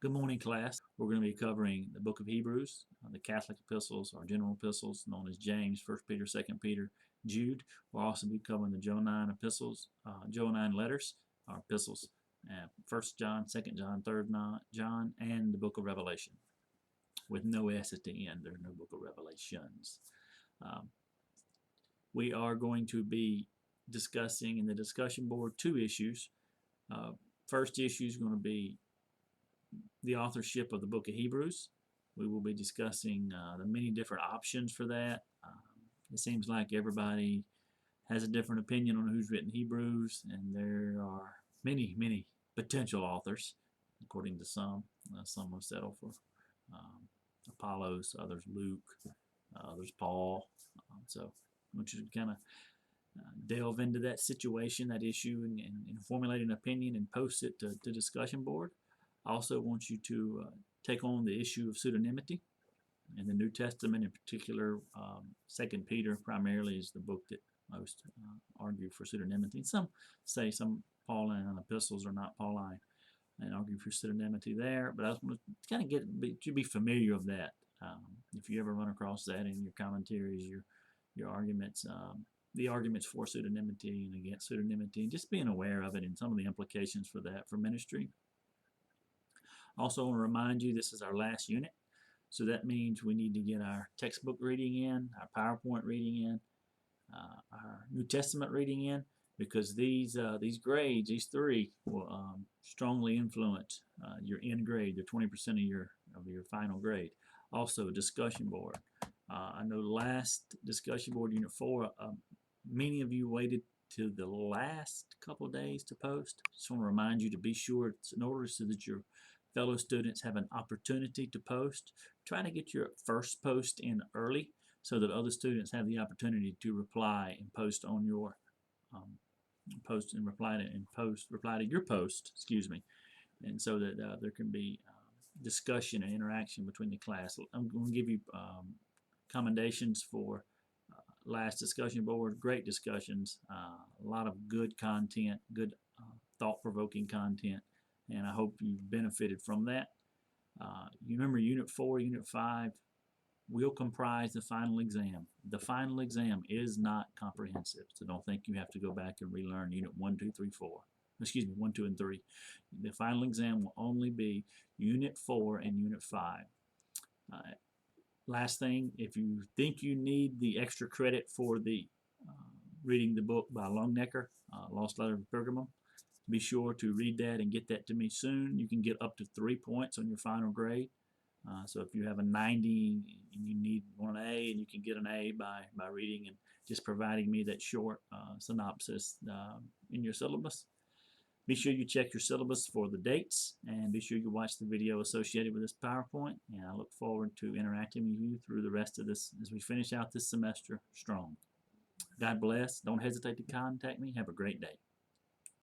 Good morning, class. We're going to be covering the book of Hebrews, the Catholic epistles, or general epistles, known as James, 1 Peter, 2 Peter, Jude. We'll also be covering the Johannine epistles, Johannine letters, or epistles, 1 John, 2 John, 3 John, and the book of Revelation. With no S at the end, there's no book of Revelations. We are going to be discussing in the discussion board two issues. First issue is going to be the authorship of the book of Hebrews. We will be discussing the many different options for that. It seems like everybody has a different opinion on who's written Hebrews, and there are many potential authors, according to some. Some will settle for Apollos, others Luke, others Paul. So I want you to kind of delve into that situation, that issue, and formulate an opinion and post it to the discussion board. I also want you to take on the issue of pseudonymity. In the New Testament in particular, 2 Peter primarily is the book that most argue for pseudonymity. Some say some Pauline epistles are not Pauline and argue for pseudonymity there, but I just want to kind of be familiar of that. If you ever run across that in your commentaries, your arguments, the arguments for pseudonymity and against pseudonymity, and just being aware of it and some of the implications for that for ministry. Also, want to remind you this is our last unit, so that means we need to get our textbook reading in, our PowerPoint reading in, our New Testament reading in, because these grades, these three, will strongly influence your end grade, the 20% of your final grade. Also, discussion board. I know last discussion board, Unit 4, many of you waited to the last couple of days to post. Just want to remind you to be sure it's in order so that your fellow students have an opportunity to post. Try to get your first post in early so that other students have the opportunity to reply and post on your post and reply to your post, excuse me, and so that there can be discussion and interaction between the class. I'm going to give you commendations for last discussion board. Great discussions, a lot of good content, good thought-provoking content, and I hope you benefited from that. You remember Unit 4, Unit 5 will comprise the final exam. The final exam is not comprehensive, so don't think you have to go back and relearn Unit 1, 2, 3, 4. Excuse me, 1, 2, and 3. The final exam will only be Unit 4 and Unit 5. Last thing, if you think you need the extra credit for the reading the book by Longnecker, Lost Letter of Pergamum, be sure to read that and get that to me soon. You can get up to 3 points on your final grade. So if you have a 90 and you need one A, and you can get an A by reading and just providing me that short synopsis in your syllabus. Be sure you check your syllabus for the dates, and be sure you watch the video associated with this PowerPoint, and I look forward to interacting with you through the rest of this as we finish out this semester strong. God bless. Don't hesitate to contact me. Have a great day.